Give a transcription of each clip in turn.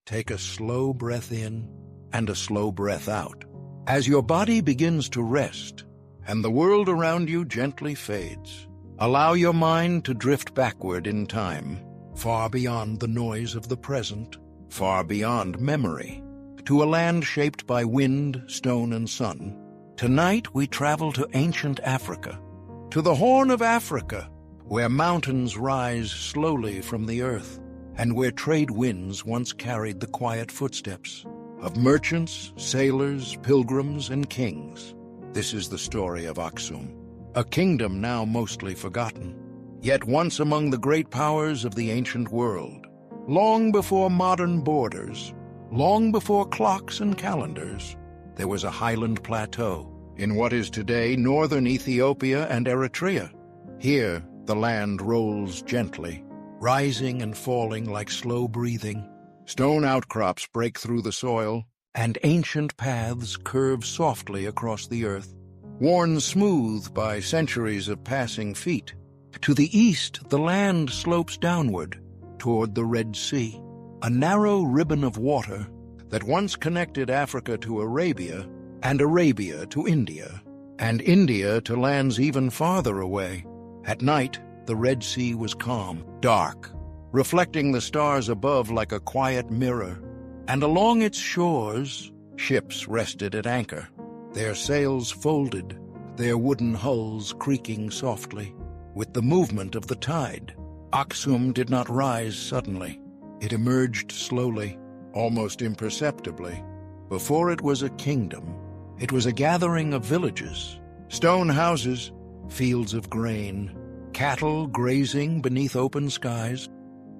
take a slow breath in and a slow breath out. As your body begins to rest and the world around you gently fades, allow your mind to drift backward in time, far beyond the noise of the present, far beyond memory, to a land shaped by wind, stone, and sun. Tonight we travel to ancient Africa, to the Horn of Africa, where mountains rise slowly from the earth, and where trade winds once carried the quiet footsteps of merchants, sailors, pilgrims, and kings. This is the story of Aksum, a kingdom now mostly forgotten, yet once among the great powers of the ancient world. Long before modern borders, long before clocks and calendars, there was a highland plateau in what is today northern Ethiopia and Eritrea. Here, the land rolls gently, rising and falling like slow breathing. Stone outcrops break through the soil, and ancient paths curve softly across the earth, worn smooth by centuries of passing feet. To the east, the land slopes downward toward the Red Sea, a narrow ribbon of water that once connected Africa to Arabia, and Arabia to India, and India to lands even farther away. At night, the Red Sea was calm, dark, reflecting the stars above like a quiet mirror, and along its shores, ships rested at anchor, their sails folded, their wooden hulls creaking softly with the movement of the tide. Aksum did not rise suddenly. It emerged slowly, almost imperceptibly. Before it was a kingdom, it was a gathering of villages, stone houses, fields of grain, cattle grazing beneath open skies.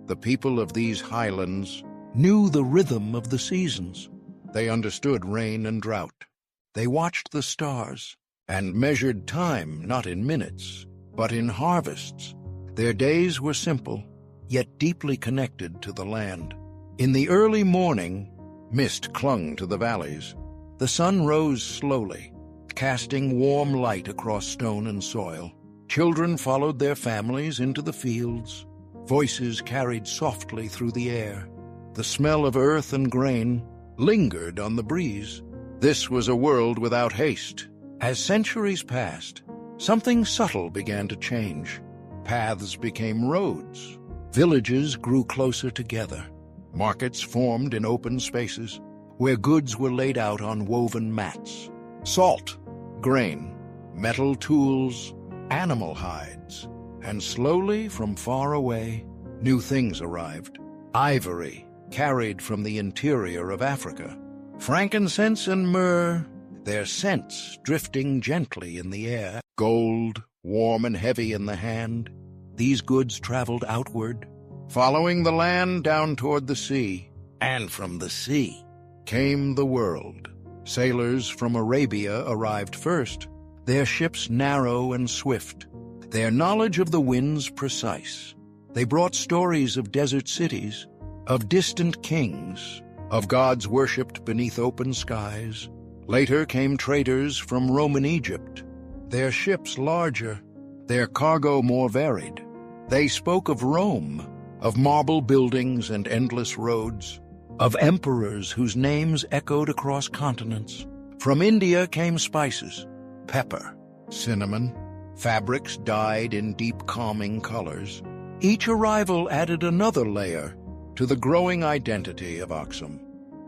The people of these highlands knew the rhythm of the seasons. They understood rain and drought. They watched the stars and measured time not in minutes, but in harvests. Their days were simple, yet deeply connected to the land. In the early morning, mist clung to the valleys. The sun rose slowly, casting warm light across stone and soil. Children followed their families into the fields. Voices carried softly through the air. The smell of earth and grain lingered on the breeze. This was a world without haste. As centuries passed, something subtle began to change. Paths became roads. Villages grew closer together. Markets formed in open spaces, where goods were laid out on woven mats. Salt, grain, metal tools, animal hides, and slowly from far away, new things arrived. Ivory, carried from the interior of Africa. Frankincense and myrrh, their scents drifting gently in the air. Gold, warm and heavy in the hand. These goods traveled outward, following the land down toward the sea. And from the sea came the world. Sailors from Arabia arrived first, their ships narrow and swift, their knowledge of the winds precise. They brought stories of desert cities, of distant kings, of gods worshipped beneath open skies. Later came traders from Roman Egypt, their ships larger, their cargo more varied. They spoke of Rome, of marble buildings and endless roads, of emperors whose names echoed across continents. From India came spices, pepper, cinnamon, fabrics dyed in deep calming colors. Each arrival added another layer to the growing identity of Aksum.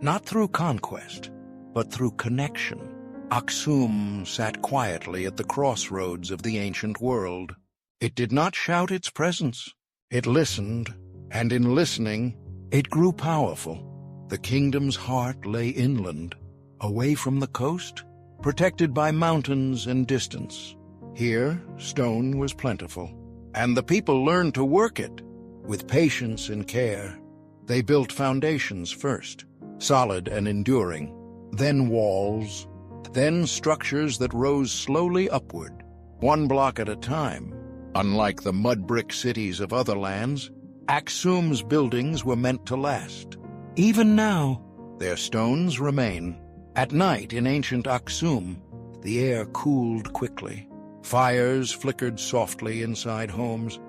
Not through conquest, but through connection. Aksum sat quietly at the crossroads of the ancient world. It did not shout its presence. It listened, and in listening, it grew powerful. The kingdom's heart lay inland, away from the coast, protected by mountains and distance. Here, stone was plentiful, and the people learned to work it with patience and care. They built foundations first, solid and enduring, then walls, then structures that rose slowly upward, one block at a time. Unlike the mud brick cities of other lands, Aksum's buildings were meant to last. Even now, their stones remain. At night in ancient Aksum, the air cooled quickly. Fires flickered softly inside homes.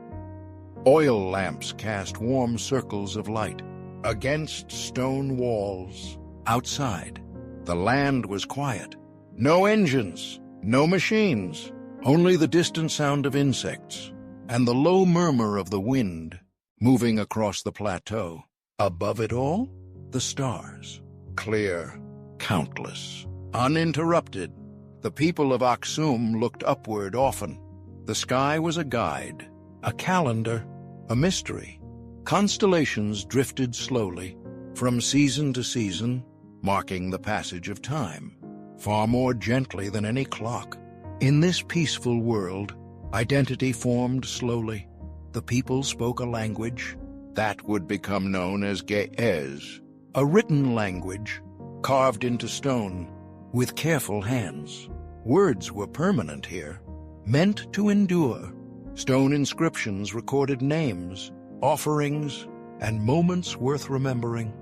Oil lamps cast warm circles of light. against stone walls. Outside, the land was quiet. No engines, no machines, only the distant sound of insects and the low murmur of the wind moving across the plateau. Above it all, the stars, clear, countless, uninterrupted. The people of Aksum looked upward often. The sky was a guide, a calendar, a mystery. Constellations drifted slowly, from season to season, marking the passage of time, far more gently than any clock. In this peaceful world, identity formed slowly. The people spoke a language that would become known as Ge'ez, a written language carved into stone with careful hands. Words were permanent here, meant to endure. Stone inscriptions recorded names, offerings, and moments worth remembering.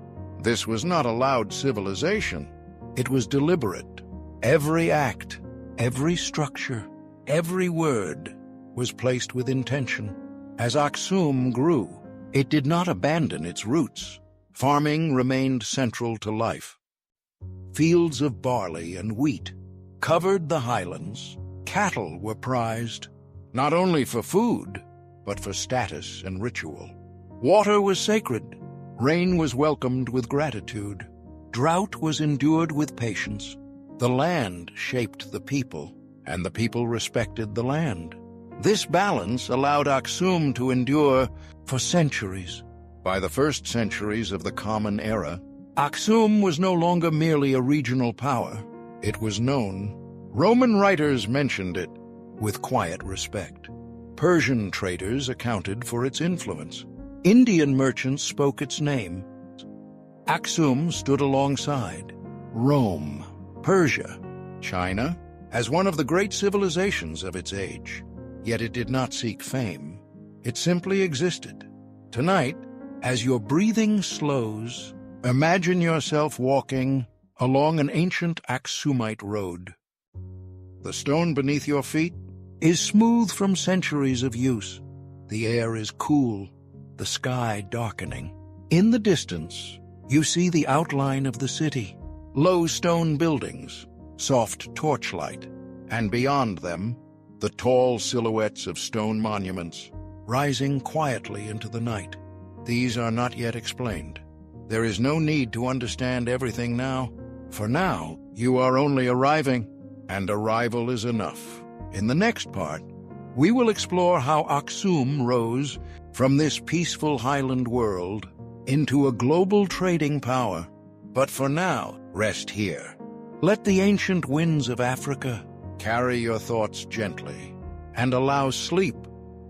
This was not a loud civilization. It was deliberate. Every act, every structure, every word was placed with intention. As Aksum grew, it did not abandon its roots. Farming remained central to life. Fields of barley and wheat covered the highlands. Cattle were prized, not only for food, but for status and ritual. Water was sacred. Rain was welcomed with gratitude. Drought was endured with patience. The land shaped the people, and the people respected the land. This balance allowed Aksum to endure for centuries. By the first centuries of the Common Era, Aksum was no longer merely a regional power. It was known. Roman writers mentioned it with quiet respect. Persian traders accounted for its influence. Indian merchants spoke its name. Aksum stood alongside Rome, Persia, China, as one of the great civilizations of its age. Yet it did not seek fame. It simply existed. Tonight, as your breathing slows, imagine yourself walking along an ancient Aksumite road. The stone beneath your feet is smooth from centuries of use. The air is cool, the sky darkening. In the distance, you see the outline of the city, low stone buildings, soft torchlight, and beyond them, the tall silhouettes of stone monuments rising quietly into the night. These are not yet explained. There is no need to understand everything now. For now, you are only arriving, and arrival is enough. In the next part, we will explore how Aksum rose from this peaceful highland world into a global trading power. But for now, rest here. Let the ancient winds of Africa carry your thoughts gently and allow sleep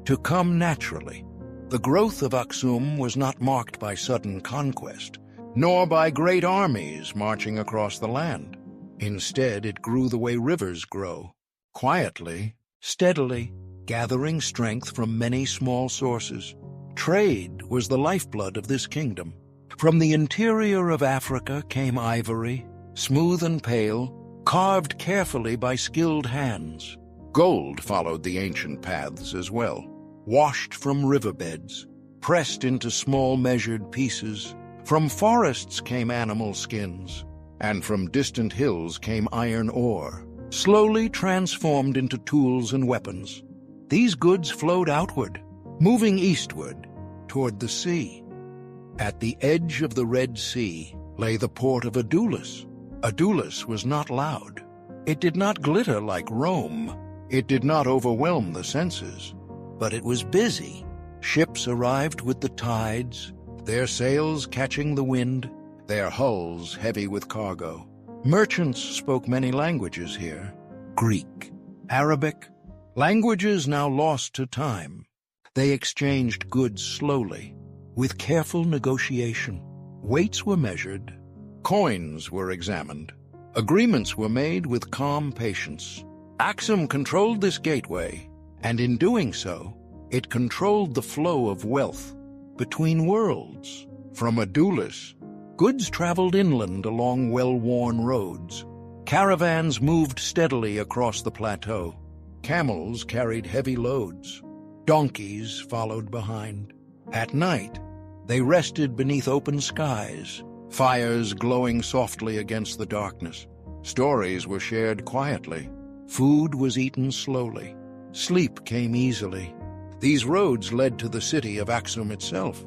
to come naturally. The growth of Aksum was not marked by sudden conquest, nor by great armies marching across the land. Instead, it grew the way rivers grow, quietly, steadily, gathering strength from many small sources. Trade was the lifeblood of this kingdom. From the interior of Africa came ivory, smooth and pale, carved carefully by skilled hands. Gold followed the ancient paths as well, washed from riverbeds, pressed into small measured pieces. From forests came animal skins, and from distant hills came iron ore, slowly transformed into tools and weapons. These goods flowed outward, moving eastward toward the sea. At the edge of the Red Sea lay the port of Adulis. Adulis was not loud. It did not glitter like Rome. It did not overwhelm the senses. But it was busy. Ships arrived with the tides, their sails catching the wind, their hulls heavy with cargo. Merchants spoke many languages here: Greek, Arabic, languages now lost to time. They exchanged goods slowly, with careful negotiation. Weights were measured, coins were examined, agreements were made with calm patience. Aksum controlled this gateway, and in doing so, it controlled the flow of wealth between worlds. From Adulis, goods traveled inland along well-worn roads. Caravans moved steadily across the plateau. Camels carried heavy loads. Donkeys followed behind. At night, They rested beneath open skies, fires glowing softly against the darkness. Stories were shared quietly. Food was eaten slowly. Sleep came easily. These roads led to the city of Aksum itself.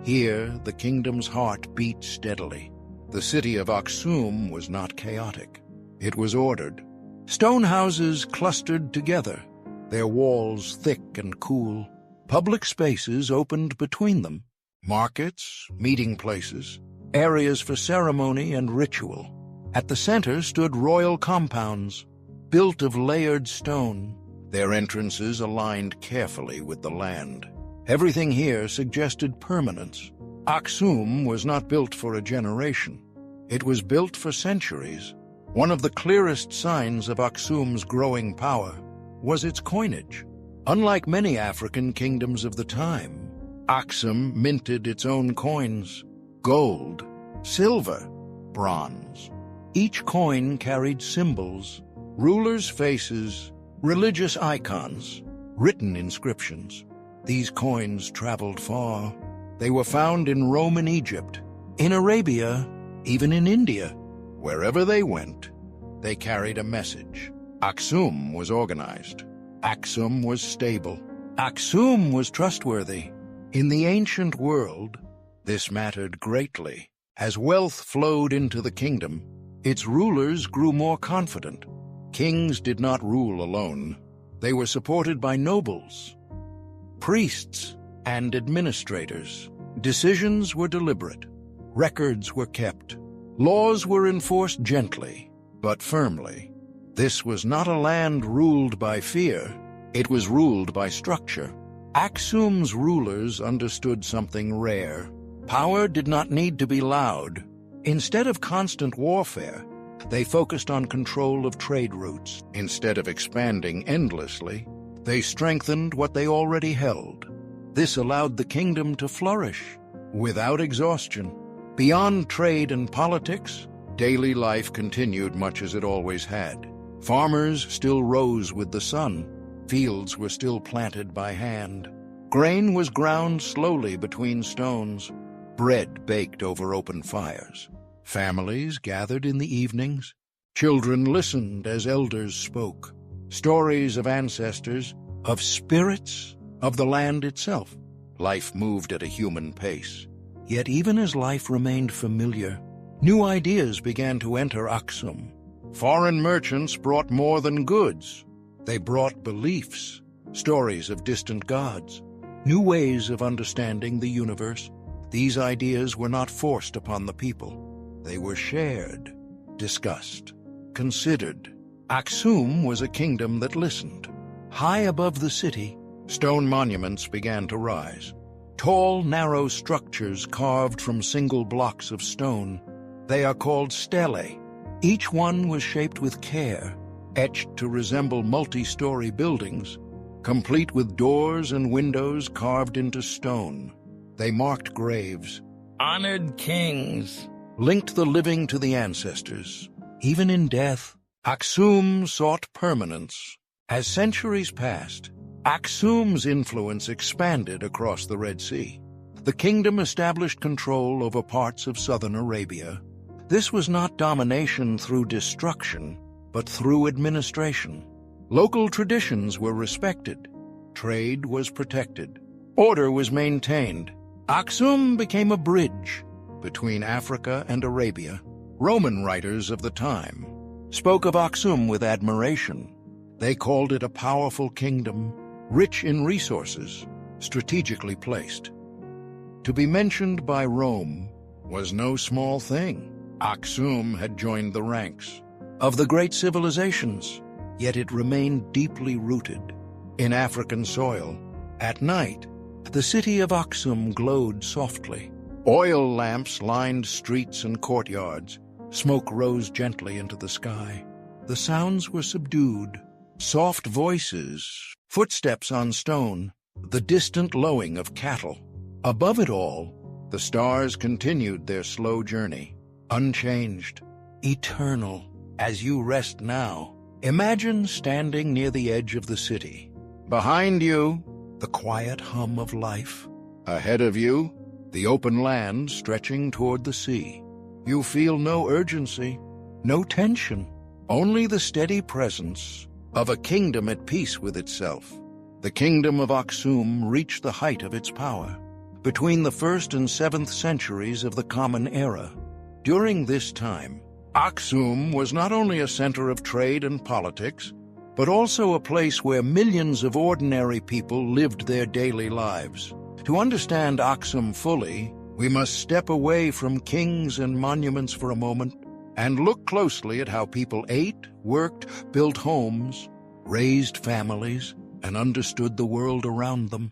Here, the kingdom's heart beat steadily. The city of Aksum was not chaotic. It was ordered. Stone houses clustered together, their walls thick and cool. Public spaces opened between them. Markets, meeting places, areas for ceremony and ritual. At the center stood royal compounds, built of layered stone, their entrances aligned carefully with the land. Everything here suggested permanence. Aksum was not built for a generation. It was built for centuries. One of the clearest signs of Aksum's growing power was its coinage. Unlike many African kingdoms of the time, Aksum minted its own coins: gold, silver, bronze. Each coin carried symbols, rulers' faces, religious icons, written inscriptions. These coins traveled far. They were found in Rome and Egypt, in Arabia, even in India. Wherever they went, they carried a message. Aksum was organized. Aksum was stable. Aksum was trustworthy. In the ancient world, this mattered greatly. As wealth flowed into the kingdom, its rulers grew more confident. Kings did not rule alone. They were supported by nobles, priests, and administrators. Decisions were deliberate. Records were kept. Laws were enforced gently, but firmly. This was not a land ruled by fear. It was ruled by structure. Aksum's rulers understood something rare. Power did not need to be loud. Instead of constant warfare, they focused on control of trade routes. Instead of expanding endlessly, they strengthened what they already held. This allowed the kingdom to flourish without exhaustion. Beyond trade and politics, daily life continued much as it always had. Farmers still rose with the sun. Fields were still planted by hand. Grain was ground slowly between stones. Bread baked over open fires. Families gathered in the evenings. Children listened as elders spoke. Stories of ancestors, of spirits, of the land itself. Life moved at a human pace. Yet even as life remained familiar, new ideas began to enter Aksum. Foreign merchants brought more than goods. They brought beliefs, stories of distant gods, new ways of understanding the universe. These ideas were not forced upon the people. They were shared, discussed, considered. Aksum was a kingdom that listened. High above the city, stone monuments began to rise. Tall, narrow structures carved from single blocks of stone. They are called stelae. Each one was shaped with care, etched to resemble multi-story buildings, complete with doors and windows carved into stone. They marked graves, honored kings, linked the living to the ancestors. Even in death, Aksum sought permanence. As centuries passed, Aksum's influence expanded across the Red Sea. The kingdom established control over parts of southern Arabia. This was not domination through destruction, but through administration. Local traditions were respected. Trade was protected. Order was maintained. Aksum became a bridge between Africa and Arabia. Roman writers of the time spoke of Aksum with admiration. They called it a powerful kingdom, rich in resources, strategically placed. To be mentioned by Rome was no small thing. Aksum had joined the ranks of the great civilizations, yet it remained deeply rooted in African soil. At night, the city of Aksum glowed softly. Oil lamps lined streets and courtyards. Smoke rose gently into the sky. The sounds were subdued. Soft voices, footsteps on stone, the distant lowing of cattle. Above it all, the stars continued their slow journey, unchanged, eternal. As you rest now, imagine standing near the edge of the city. Behind you, the quiet hum of life. Ahead of you, the open land stretching toward the sea. You feel no urgency, no tension, only the steady presence of a kingdom at peace with itself. The Kingdom of Aksum reached the height of its power between the 1st and 7th centuries of the Common Era. During this time, Aksum was not only a center of trade and politics, but also a place where millions of ordinary people lived their daily lives. To understand Aksum fully, we must step away from kings and monuments for a moment and look closely at how people ate, worked, built homes, raised families, and understood the world around them.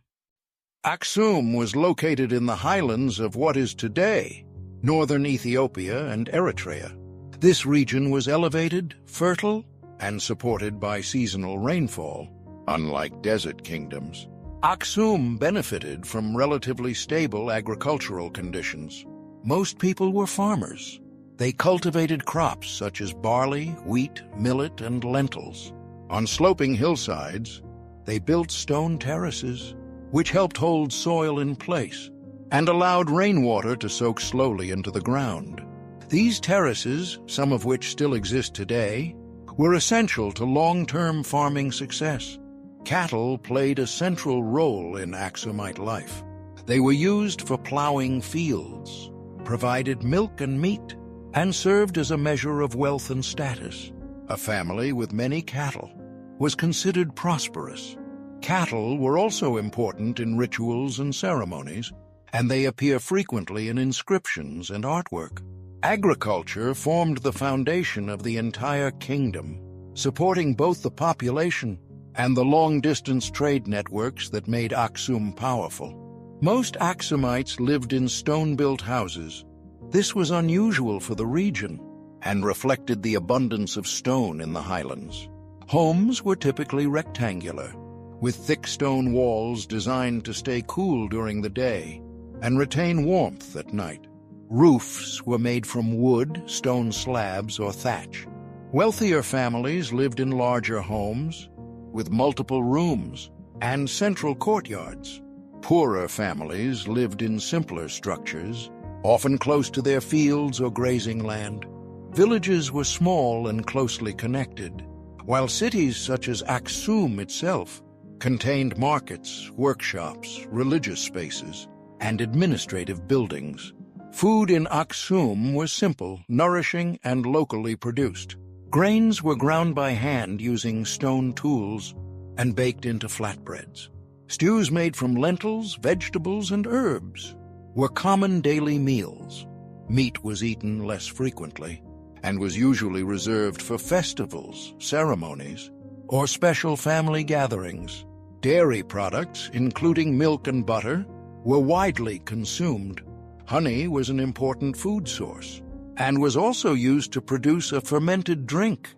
Aksum was located in the highlands of what is today northern Ethiopia and Eritrea. This region was elevated, fertile, and supported by seasonal rainfall. Unlike desert kingdoms, Aksum benefited from relatively stable agricultural conditions. Most people were farmers. They cultivated crops such as barley, wheat, millet, and lentils. On sloping hillsides, they built stone terraces, which helped hold soil in place and allowed rainwater to soak slowly into the ground. These terraces, some of which still exist today, were essential to long-term farming success. Cattle played a central role in Aksumite life. They were used for plowing fields, provided milk and meat, and served as a measure of wealth and status. A family with many cattle was considered prosperous. Cattle were also important in rituals and ceremonies, and they appear frequently in inscriptions and artwork. Agriculture formed the foundation of the entire kingdom, supporting both the population and the long-distance trade networks that made Aksum powerful. Most Aksumites lived in stone-built houses. This was unusual for the region and reflected the abundance of stone in the highlands. Homes were typically rectangular, with thick stone walls designed to stay cool during the day and retain warmth at night. Roofs were made from wood, stone slabs, or thatch. Wealthier families lived in larger homes with multiple rooms and central courtyards. Poorer families lived in simpler structures, often close to their fields or grazing land. Villages were small and closely connected, while cities such as Aksum itself contained markets, workshops, religious spaces, and administrative buildings. Food in Aksum was simple, nourishing, and locally produced. Grains were ground by hand using stone tools and baked into flatbreads. Stews made from lentils, vegetables, and herbs were common daily meals. Meat was eaten less frequently and was usually reserved for festivals, ceremonies, or special family gatherings. Dairy products, including milk and butter, were widely consumed. Honey was an important food source and was also used to produce a fermented drink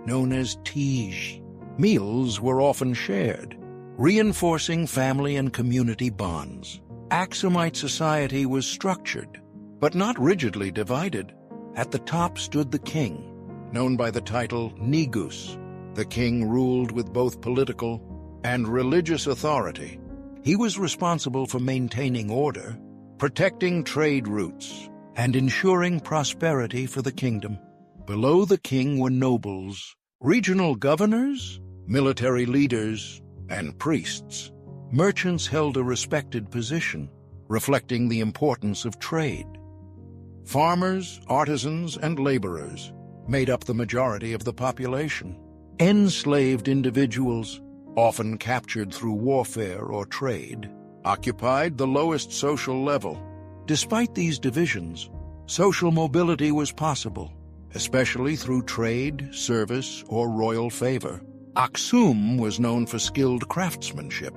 known as tige. Meals were often shared, reinforcing family and community bonds. Aksumite society was structured, but not rigidly divided. At the top stood the king, known by the title Negus. The king ruled with both political and religious authority. He was responsible for maintaining order, protecting trade routes, and ensuring prosperity for the kingdom. Below the king were nobles, regional governors, military leaders, and priests. Merchants held a respected position, reflecting the importance of trade. Farmers, artisans, and laborers made up the majority of the population. Enslaved individuals, often captured through warfare or trade, occupied the lowest social level. Despite these divisions, social mobility was possible, especially through trade, service, or royal favor. Aksum was known for skilled craftsmanship.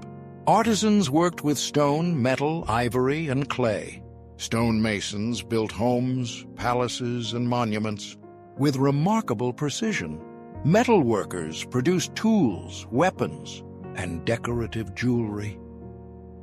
Artisans worked with stone, metal, ivory, and clay. Stonemasons built homes, palaces, and monuments with remarkable precision. Metal workers produced tools, weapons, and decorative jewelry.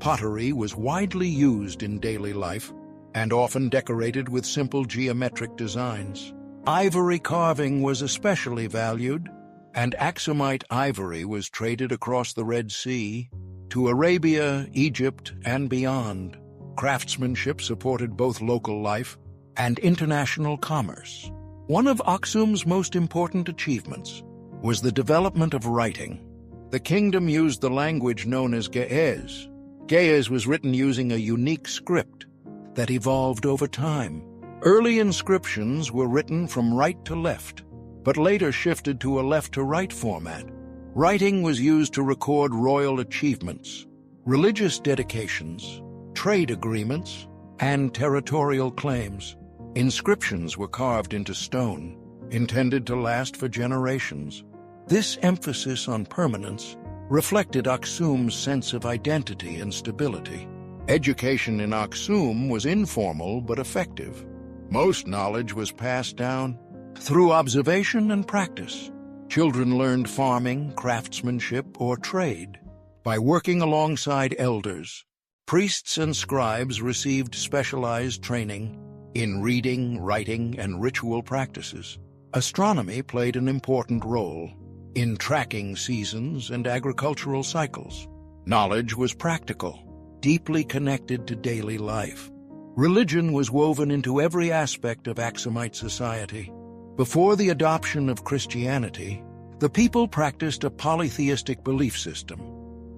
Pottery was widely used in daily life and often decorated with simple geometric designs. Ivory carving was especially valued, and Aksumite ivory was traded across the Red Sea to Arabia, Egypt, and beyond. Craftsmanship supported both local life and international commerce. One of Aksum's most important achievements was the development of writing. The kingdom used the language known as Ge'ez. Ge'ez was written using a unique script that evolved over time. Early inscriptions were written from right to left, but later shifted to a left-to-right format. Writing was used to record royal achievements, religious dedications, trade agreements, and territorial claims. Inscriptions were carved into stone, intended to last for generations. This emphasis on permanence reflected Aksum's sense of identity and stability. Education in Aksum was informal but effective. Most knowledge was passed down through observation and practice. Children learned farming, craftsmanship, or trade. By working alongside elders, priests and scribes received specialized training in reading, writing, and ritual practices. Astronomy played an important role in tracking seasons and agricultural cycles. Knowledge was practical, deeply connected to daily life. Religion was woven into every aspect of Aksumite society. Before the adoption of Christianity, the people practiced a polytheistic belief system.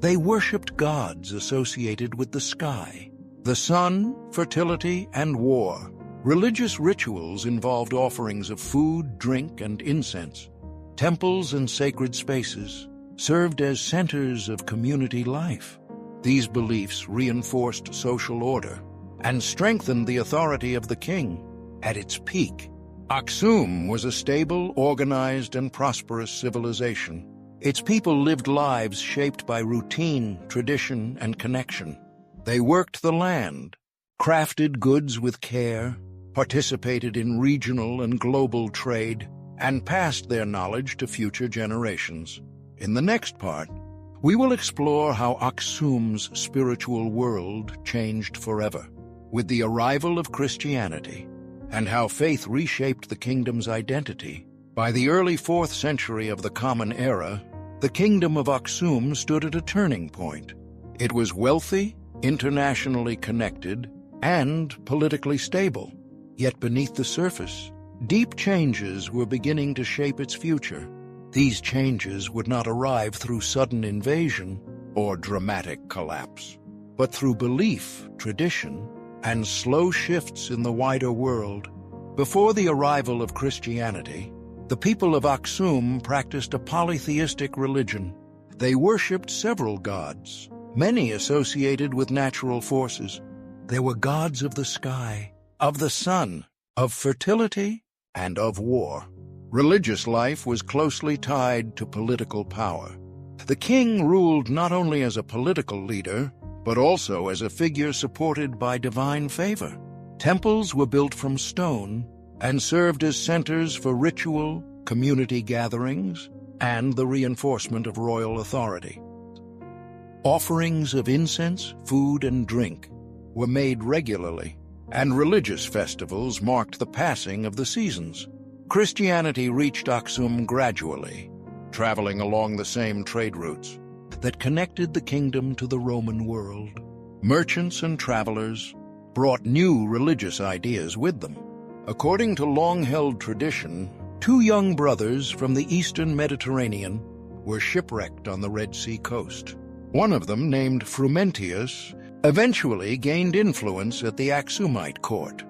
They worshipped gods associated with the sky, the sun, fertility, and war. Religious rituals involved offerings of food, drink, and incense. Temples and sacred spaces served as centers of community life. These beliefs reinforced social order and strengthened the authority of the king. At its peak, Aksum was a stable, organized, and prosperous civilization. Its people lived lives shaped by routine, tradition, and connection. They worked the land, crafted goods with care, participated in regional and global trade, and passed their knowledge to future generations. In the next part, we will explore how Aksum's spiritual world changed forever with the arrival of Christianity, and how faith reshaped the kingdom's identity. By the early 4th century of the Common Era, the Kingdom of Aksum stood at a turning point. It was wealthy, internationally connected, and politically stable. Yet beneath the surface, deep changes were beginning to shape its future. These changes would not arrive through sudden invasion or dramatic collapse, but through belief, tradition, and slow shifts in the wider world. Before the arrival of Christianity, the people of Aksum practiced a polytheistic religion. They worshipped several gods, many associated with natural forces. They were gods of the sky, of the sun, of fertility, and of war. Religious life was closely tied to political power. The king ruled not only as a political leader, but also as a figure supported by divine favor. Temples were built from stone and served as centers for ritual, community gatherings, and the reinforcement of royal authority. Offerings of incense, food, and drink were made regularly, and religious festivals marked the passing of the seasons. Christianity reached Aksum gradually, traveling along the same trade routes that connected the kingdom to the Roman world. Merchants and travelers brought new religious ideas with them. According to long-held tradition, 2 young brothers from the eastern Mediterranean were shipwrecked on the Red Sea coast. One of them, named Frumentius, eventually gained influence at the Aksumite court.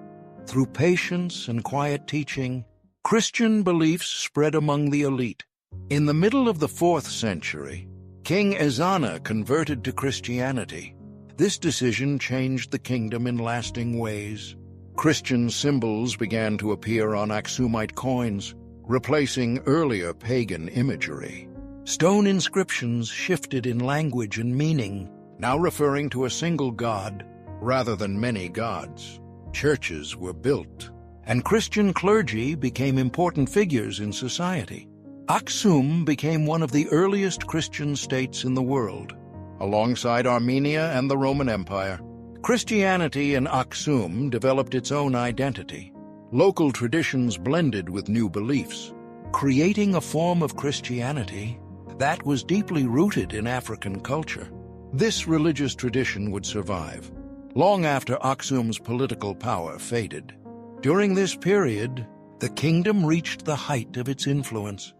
Through patience and quiet teaching, Christian beliefs spread among the elite. In the middle of the 4th century, King Ezana converted to Christianity. This decision changed the kingdom in lasting ways. Christian symbols began to appear on Aksumite coins, replacing earlier pagan imagery. Stone inscriptions shifted in language and meaning, now referring to a single god rather than many gods. Churches were built, and Christian clergy became important figures in society. Aksum became one of the earliest Christian states in the world. Alongside Armenia and the Roman Empire, Christianity in Aksum developed its own identity. Local traditions blended with new beliefs, creating a form of Christianity that was deeply rooted in African culture. This religious tradition would survive, long after Aksum's political power faded. During this period, the kingdom reached the height of its influence.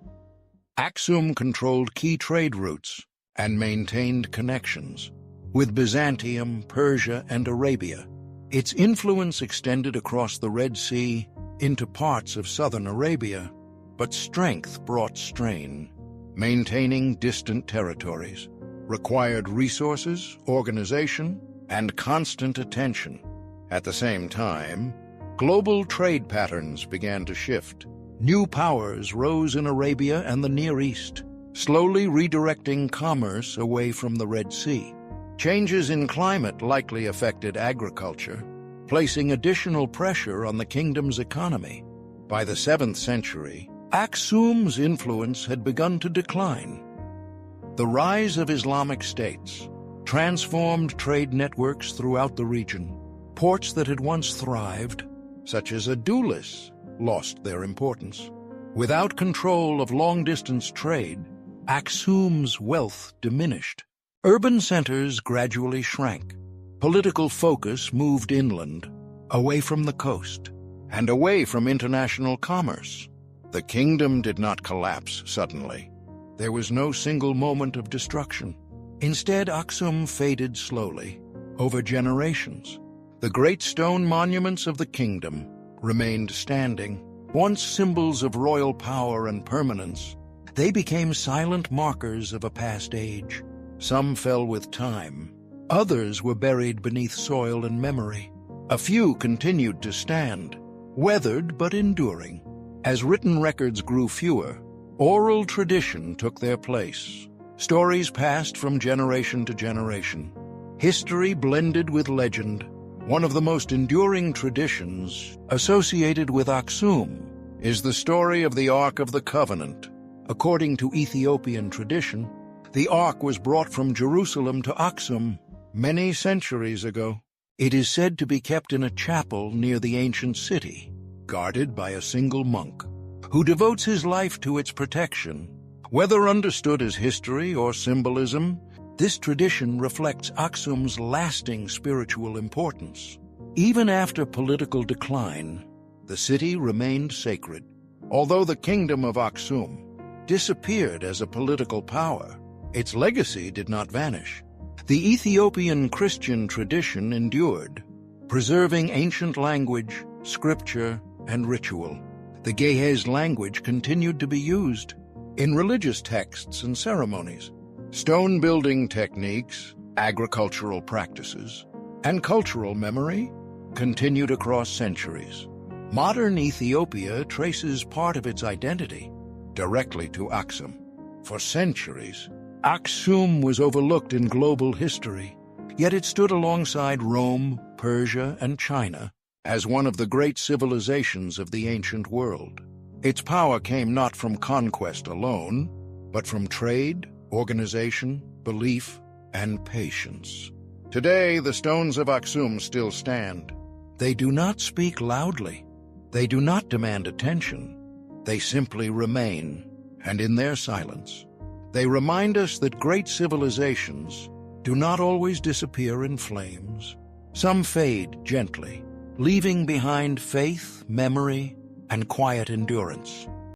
Aksum controlled key trade routes and maintained connections with Byzantium, Persia, and Arabia. Its influence extended across the Red Sea into parts of southern Arabia, but strength brought strain. Maintaining distant territories required resources, organization, and constant attention. At the same time, global trade patterns began to shift. New powers rose in Arabia and the Near East, slowly redirecting commerce away from the Red Sea. Changes in climate likely affected agriculture, placing additional pressure on the kingdom's economy. By the 7th century, Aksum's influence had begun to decline. The rise of Islamic states transformed trade networks throughout the region. Ports that had once thrived, such as Adulis, lost their importance. Without control of long-distance trade, Aksum's wealth diminished. Urban centers gradually shrank. Political focus moved inland, away from the coast, and away from international commerce. The kingdom did not collapse suddenly. There was no single moment of destruction. Instead, Aksum faded slowly, over generations. The great stone monuments of the kingdom remained standing. Once symbols of royal power and permanence, they became silent markers of a past age. Some fell with time. Others were buried beneath soil and memory. A few continued to stand, weathered but enduring. As written records grew fewer, oral tradition took their place. Stories passed from generation to generation. History blended with legend. One of the most enduring traditions associated with Aksum is the story of the Ark of the Covenant. According to Ethiopian tradition, the Ark was brought from Jerusalem to Aksum many centuries ago. It is said to be kept in a chapel near the ancient city, guarded by a single monk, who devotes his life to its protection. Whether understood as history or symbolism, this tradition reflects Aksum's lasting spiritual importance. Even after political decline, the city remained sacred. Although the Kingdom of Aksum disappeared as a political power, its legacy did not vanish. The Ethiopian Christian tradition endured, preserving ancient language, scripture, and ritual. The Ge'ez language continued to be used in religious texts and ceremonies. Stone building techniques, agricultural practices, and cultural memory continued across centuries. Modern Ethiopia traces part of its identity directly to Aksum. For centuries, Aksum was overlooked in global history, yet it stood alongside Rome, Persia, and China as one of the great civilizations of the ancient world. Its power came not from conquest alone, but from trade, organization, belief, and patience. Today, the stones of Aksum still stand. They do not speak loudly. They do not demand attention. They simply remain, and in their silence, they remind us that great civilizations do not always disappear in flames. Some fade gently, leaving behind faith, memory, and quiet endurance.